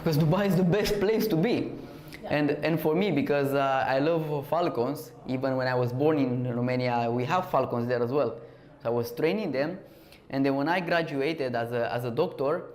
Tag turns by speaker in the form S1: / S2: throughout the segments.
S1: Because Dubai is the best place to be.
S2: Yeah.
S1: And for me, because I love falcons, even when I was born in Romania, we have falcons there as well. So I was training them, and then when I graduated as a doctor,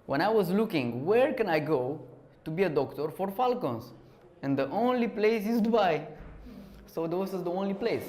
S1: when I was looking, where can I go to be a doctor for falcons? And the only place is Dubai. So this is the only place.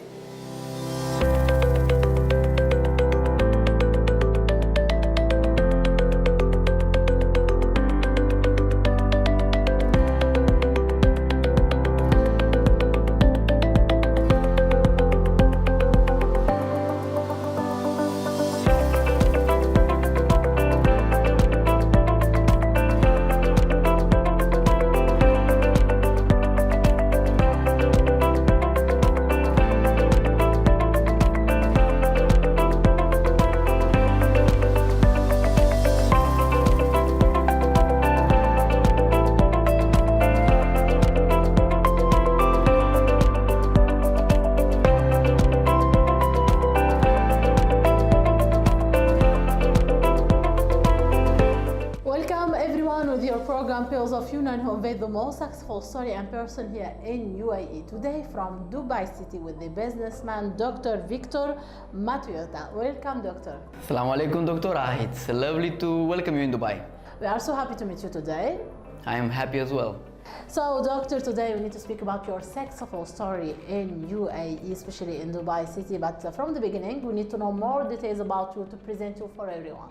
S2: Pillars of Union who unveiled the most successful story and person here in UAE. Today from Dubai City with the businessman Dr. Victor Mateuta. Welcome, Doctor.
S1: Assalamu alaikum, Doctora. It's lovely to welcome you in Dubai.
S2: We are so happy to meet you today.
S1: I am happy as well.
S2: So, Doctor, today we need to speak about your successful story in UAE, especially in Dubai City. But from the beginning, we need to know more details about you to present you for everyone.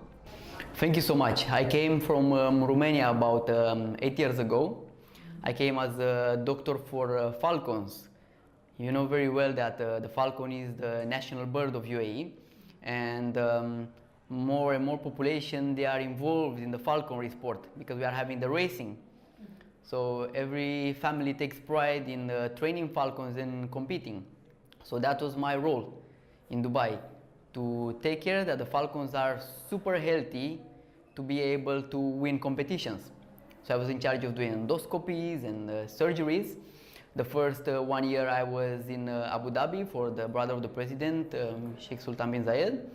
S1: Thank you so much. I came from Romania about 8 years ago. I came as a doctor for falcons. You know very well that the falcon is the national bird of UAE, and more and more population, they are involved in the falconry sport because we are having the racing. So every family takes pride in training falcons and competing. So that was my role in Dubai, to take care that the falcons are super healthy to be able to win competitions. So I was in charge of doing endoscopies and surgeries. The first 1 year I was in Abu Dhabi for the brother of the president, Sheikh Sultan bin Zayed.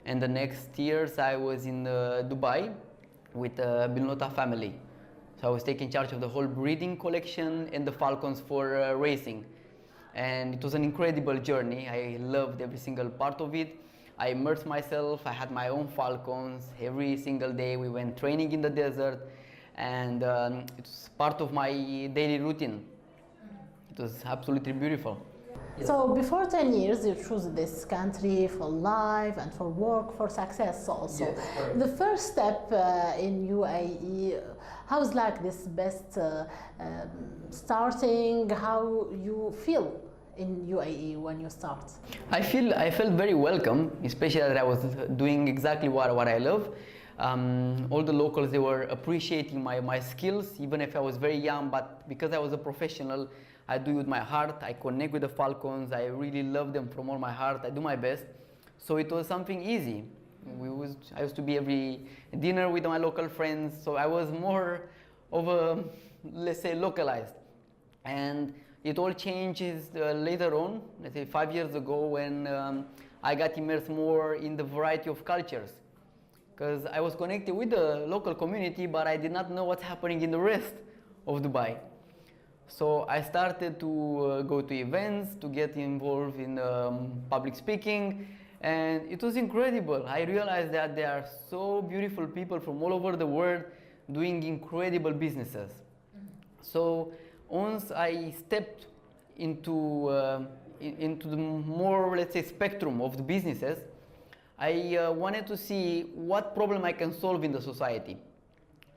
S1: And the next years I was in Dubai with Bin Lota family. So I was taking charge of the whole breeding collection and the falcons for racing. And it was an incredible journey. I loved every single part of it. I immersed myself, I had my own falcons. Every single day we went training in the desert, and it's part of my daily routine. It was absolutely beautiful.
S2: So before 10 years you chose this country for life and for work, for success also.
S1: Yes,
S2: the first step in UAE, how's like this best starting, how you feel in UAE when you start?
S1: I felt very welcome, especially that I was doing exactly what I love. All the locals, they were appreciating my skills, even if I was very young, but because I was a professional, I do it with my heart. I connect with the falcons. I really love them from all my heart. I do my best. So it was something easy. I used to be every dinner with my local friends, so I was more of a, let's say, localized. And it all changes later on, let's say 5 years ago, when I got immersed more in the variety of cultures. Because I was connected with the local community, but I did not know what's happening in the rest of Dubai. So I started to go to events, to get involved in public speaking, and it was incredible. I realized that there are so beautiful people from all over the world doing incredible businesses. So once I stepped into the more, let's say, spectrum of the businesses, I wanted to see what problem I can solve in the society.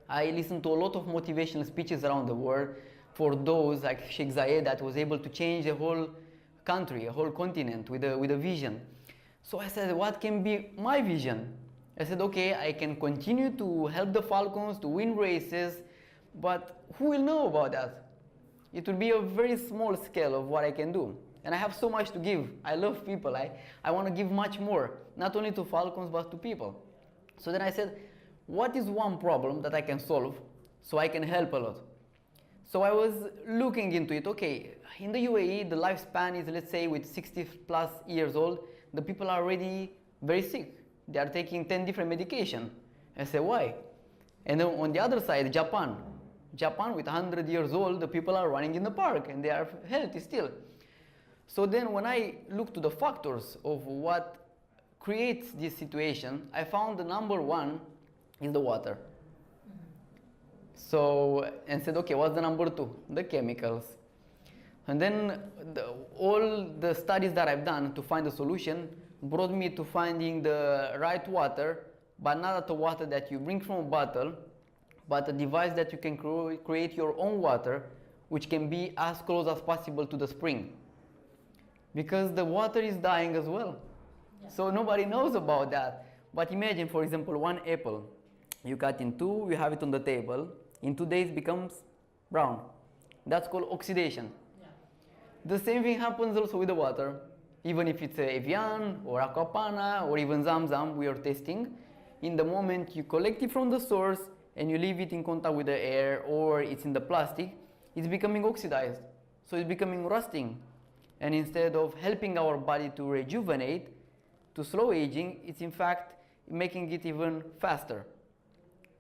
S1: I listened to a lot of motivational speeches around the world for those like Sheikh Zayed that was able to change a whole country, a whole continent with a vision. So I said, what can be my vision? I said, okay, I can continue to help the falcons to win races, but who will know about that? It will be a very small scale of what I can do. And I have so much to give. I love people. I want to give much more, not only to falcons, but to people. So then I said, what is one problem that I can solve so I can help a lot? So I was looking into it. Okay, in the UAE, the lifespan is, let's say, with 60 plus years old, the people are already very sick. They are taking 10 different medications. I said, why? And then on the other side, Japan. Japan, with 100 years old, the people are running in the park and they are healthy still. So then when I look to the factors of what creates this situation, I found the number one is the water. So, and said, okay, what's the number two? The chemicals. And then all the studies that I've done to find a solution brought me to finding the right water, but not the water that you bring from a bottle, but a device that you can create your own water, which can be as close as possible to the spring. Because the water is dying as well. Yeah. So nobody knows about that. But imagine, for example, one apple. You cut in two, you have it on the table. In 2 days it becomes brown. That's called oxidation. Yeah. The same thing happens also with the water. Even if it's Evian or Aquapana or even Zamzam we are testing, in the moment you collect it from the source and you leave it in contact with the air or it's in the plastic, it's becoming oxidized. So it's becoming rusting. And instead of helping our body to rejuvenate, to slow aging, it's in fact making it even faster.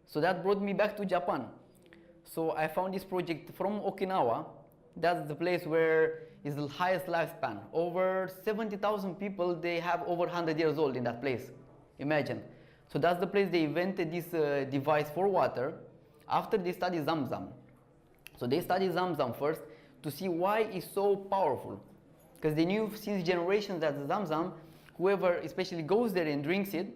S1: So that brought me back to Japan. So I found this project from Okinawa. That's the place where is the highest lifespan. Over 70,000 people, they have over 100 years old in that place. Imagine. So that's the place they invented this device for water. After they studied Zamzam. So they studied Zamzam first to see why it's so powerful. Because they knew since generations that Zamzam, whoever especially goes there and drinks it,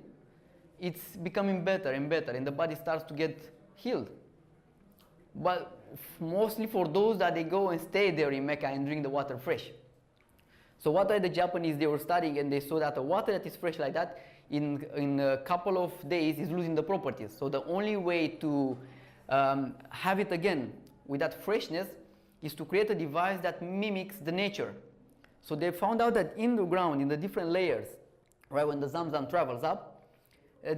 S1: it's becoming better and better and the body starts to get healed. But mostly for those that they go and stay there in Mecca and drink the water fresh. So what are the Japanese, they were studying and they saw that the water that is fresh like that in a couple of days is losing the properties. So the only way to have it again with that freshness is to create a device that mimics the nature. So they found out that in the ground, in the different layers, right, when the Zamzam travels up,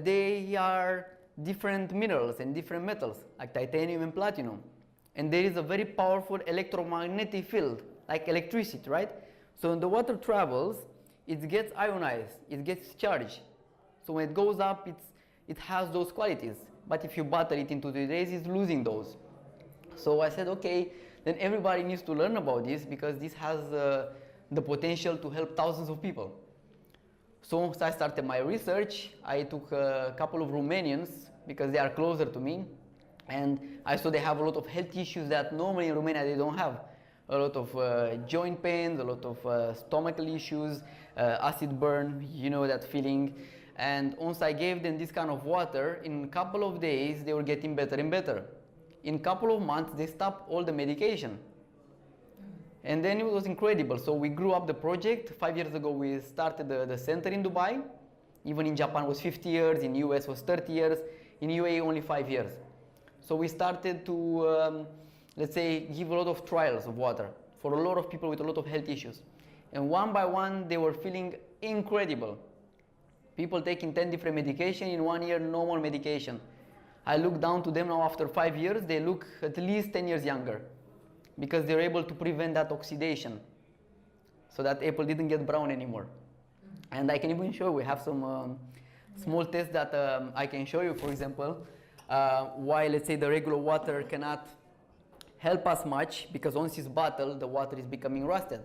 S1: they are different minerals and different metals, like titanium and platinum. And there is a very powerful electromagnetic field, like electricity, right? So when the water travels, it gets ionized, it gets charged. So when it goes up, it has those qualities. But if you bottle it into 2 days, it's losing those. So I said, okay, then everybody needs to learn about this because this has the potential to help thousands of people. So once I started my research, I took a couple of Romanians because they are closer to me, and I saw they have a lot of health issues that normally in Romania they don't have. A lot of joint pains, a lot of stomachal issues, acid burn, you know that feeling. And once I gave them this kind of water, in a couple of days they were getting better and better. In a couple of months they stopped all the medication. And then it was incredible. So we grew up the project. 5 years ago we started the center in Dubai. Even in Japan was 50 years, in US was 30 years, in UAE only 5 years. So we started to, let's say, give a lot of trials of water for a lot of people with a lot of health issues. And one by one they were feeling incredible. People taking 10 different medication, in 1 year no more medication. I look down to them now after 5 years, they look at least 10 years younger. Because they're able to prevent that oxidation, so that apple didn't get brown anymore. And I can even show you, we have some small tests that I can show you, for example, why, let's say, the regular water cannot help us much, because once it's bottled, the water is becoming rusted.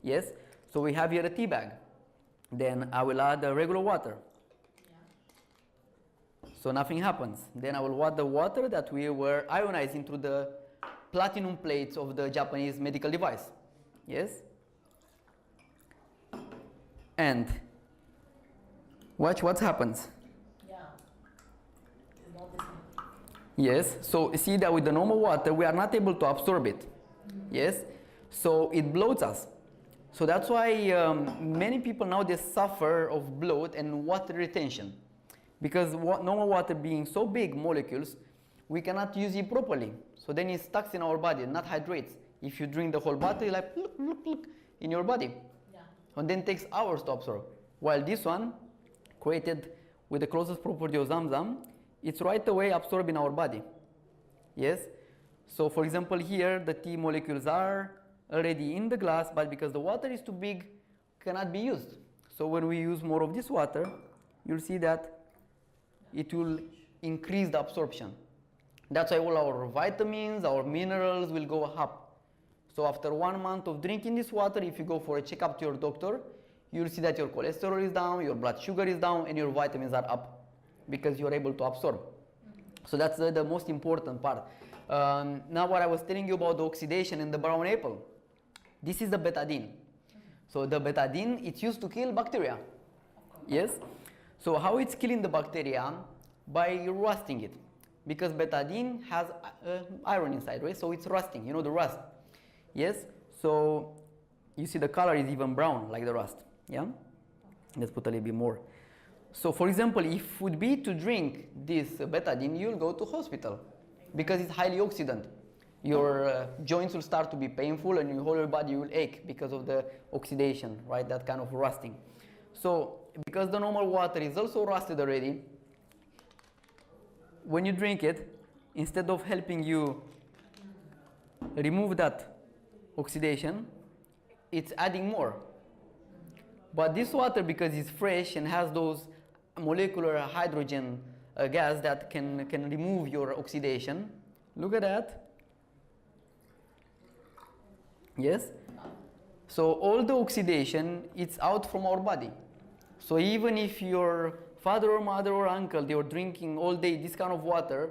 S1: Yes? So we have here a tea bag. Then I will add the regular water. So nothing happens. Then I will add the water that we were ionizing through the platinum plates of the Japanese medical device. Yes? And watch what happens.
S2: Yeah.
S1: Yes, so see that with the normal water we are not able to absorb it. Yes, so it bloats us. So that's why many people now they suffer of bloat and water retention, because normal water being so big molecules, we cannot use it properly. So then it stuck in our body, not hydrates. If you drink the whole bottle, it's like look in your body. Yeah. And then it takes hours to absorb. While this one, created with the closest property of Zamzam, it's right away absorbed in our body. Yes? So for example here, the tea molecules are already in the glass, but because the water is too big, cannot be used. So when we use more of this water, you'll see that it will increase the absorption. That's why all our vitamins, our minerals will go up. So after 1 month of drinking this water, if you go for a checkup to your doctor, you'll see that your cholesterol is down, your blood sugar is down, and your vitamins are up because you're able to absorb. So that's the most important part. Now what I was telling you about the oxidation in the brown apple, this is the betadine. So the betadine, it's used to kill bacteria. Yes? So how it's killing the bacteria? By rusting it. Because betadine has iron inside, right? So it's rusting, you know the rust. Yes? So you see the color is even brown like the rust. Yeah? Let's put a little bit more. So for example, if would be to drink this betadine, you'll go to hospital because it's highly oxidant. Your joints will start to be painful and your whole body will ache because of the oxidation, right? That kind of rusting. So because the normal water is also rusted already, when you drink it, instead of helping you remove that oxidation, it's adding more. But this water, because it's fresh and has those molecular hydrogen gas that can remove your oxidation, look at that. Yes? So all the oxidation, it's out from our body. So even if your father or mother or uncle, they were drinking all day this kind of water,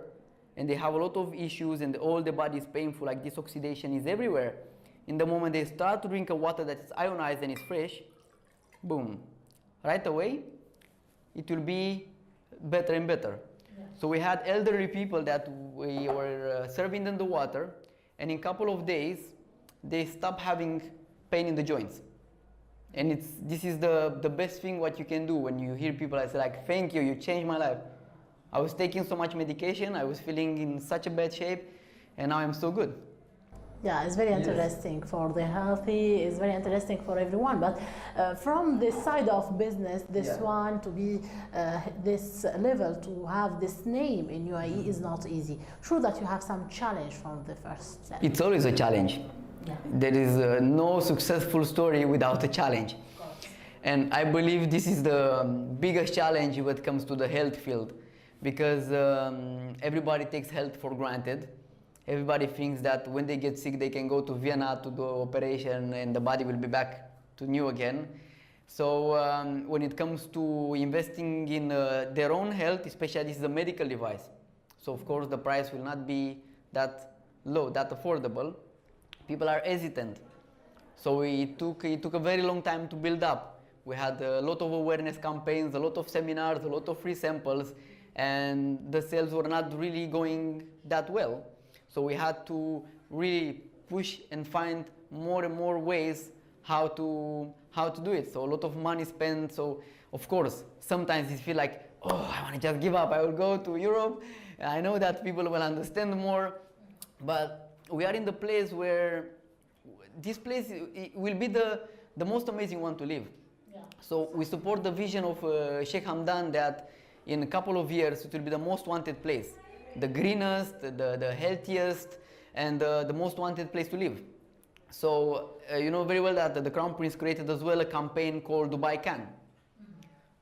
S1: and they have a lot of issues and all the body is painful, like this oxidation is everywhere. In the moment they start to drink a water that is ionized and is fresh, boom, right away, it will be better and better. Yeah. So we had elderly people that we were serving them the water, and in a couple of days, they stopped having pain in the joints. And this is the best thing what you can do when you hear people. I say like, thank you, you changed my life. I was taking so much medication, I was feeling in such a bad shape, and now I'm so good.
S2: Yeah, it's very interesting for the healthy, it's very interesting for everyone. But from the side of business, this one to be this level, to have this name in UAE is not easy. Sure that you have some challenge from the first step.
S1: It's always a challenge. Yeah. There is no successful story without a challenge. And I believe this is the biggest challenge when it comes to the health field, because everybody takes health for granted. Everybody thinks that when they get sick, they can go to Vienna to do operation and the body will be back to new again. So when it comes to investing in their own health, especially this is a medical device. So of course the price will not be that low, that affordable. People are hesitant. So it took a very long time to build up. We had a lot of awareness campaigns, a lot of seminars, a lot of free samples, and the sales were not really going that well. So we had to really push and find more and more ways how to do it. So a lot of money spent. So of course, sometimes you feel like, oh, I want to just give up. I will go to Europe. I know that people will understand more, but we are in the place where this place will be the most amazing one to live. Yeah. So we support the vision of Sheikh Hamdan that in a couple of years it will be the most wanted place. The greenest, the healthiest, and the most wanted place to live. So you know very well that the Crown Prince created as well a campaign called Dubai Can.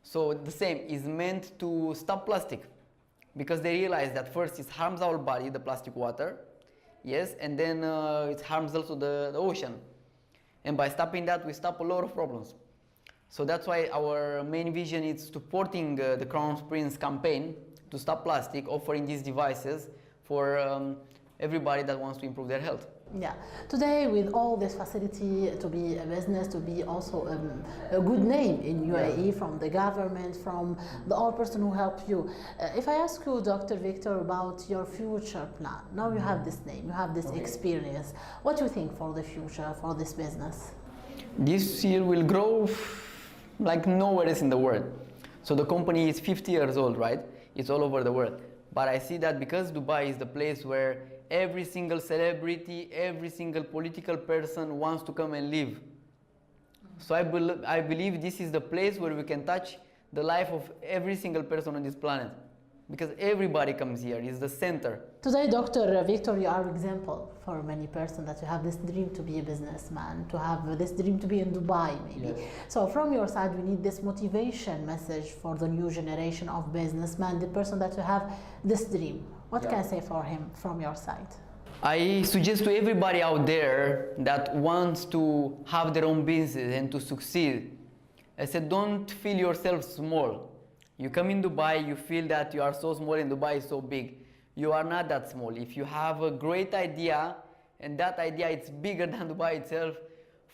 S1: So the same is meant to stop plastic, because they realize that first it harms our body, the plastic water, yes, and then it harms also the ocean. And by stopping that, we stop a lot of problems. So that's why our main vision is supporting the Crown Prince campaign to stop plastic, offering these devices for everybody that wants to improve their health.
S2: Yeah. Today, with all this facility to be a business, to be also a good name in UAE from the government, from the all person who helped you. If I ask you, Dr. Victor, about your future plan, now you have this name, you have this experience. What do you think for the future, for this business?
S1: This year will grow like nowhere else in the world. So the company is 50 years old, right? It's all over the world. But I see that because Dubai is the place where every single celebrity, every single political person wants to come and live. So I believe this is the place where we can touch the life of every single person on this planet. Because everybody comes here, it's the center.
S2: Today, Dr. Victor, you are an example for many persons that you have this dream to be a businessman, to have this dream to be in Dubai, maybe. Yes. So from your side, we need this motivation message for the new generation of businessmen, the person that you have this dream. What can I say for him from your side?
S1: I suggest to everybody out there that wants to have their own business and to succeed, I said, don't feel yourself small. You come in Dubai, you feel that you are so small and Dubai is so big. You are not that small. If you have a great idea and that idea is bigger than Dubai itself,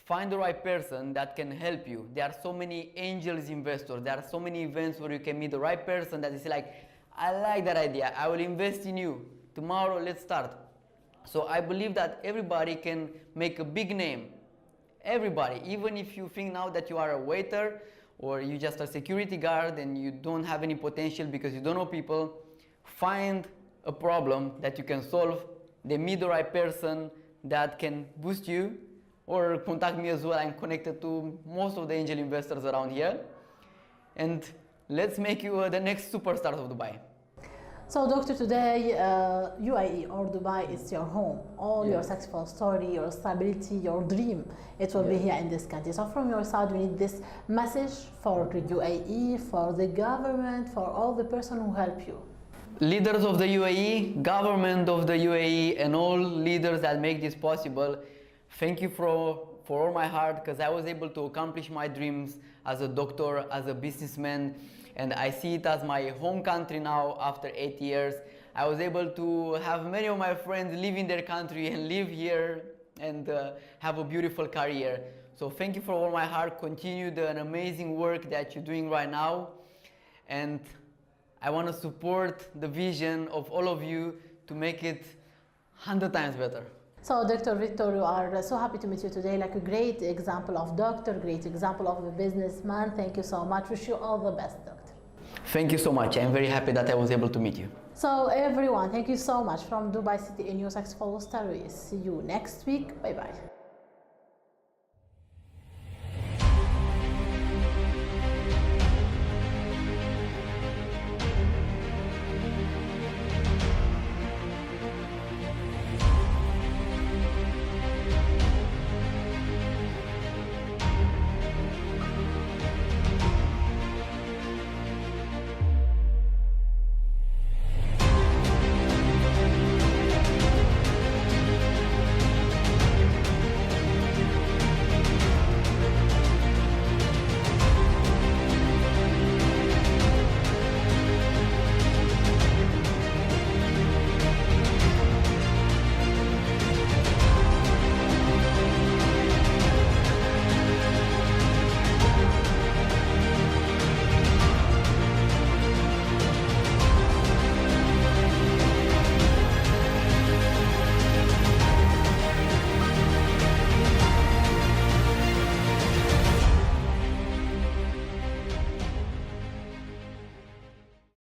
S1: find the right person that can help you. There are so many angels investors. There are so many events where you can meet the right person that is like, I like that idea. I will invest in you. Tomorrow, let's start. So I believe that everybody can make a big name. Everybody, even if you think now that you are a waiter or you just a security guard and you don't have any potential because you don't know people, find a problem that you can solve. They meet the right person that can boost you, or contact me as well. I'm connected to most of the angel investors around here. And let's make you the next superstar of Dubai.
S2: So, Doctor, today UAE or Dubai is your home. All your successful story, your stability, your dream, it will be here in this country. So, from your side, we need this message for UAE, for the government, for all the person who help you.
S1: Leaders of the UAE, government of the UAE, and all leaders that make this possible, thank you for all my heart, because I was able to accomplish my dreams as a doctor, as a businessman, and I see it as my home country now after 8 years. I was able to have many of my friends live in their country and live here and have a beautiful career. So thank you for all my heart. Continue the amazing work that you're doing right now. And I want to support the vision of all of you to make it 100 times better.
S2: So, Dr. Victor, we are so happy to meet you today. Like a great example of doctor, great example of a businessman. Thank you so much. Wish you all the best, doctor.
S1: Thank you so much. I'm very happy that I was able to meet you.
S2: So, everyone, thank you so much from Dubai City in your successful stories. See you next week. Bye-bye.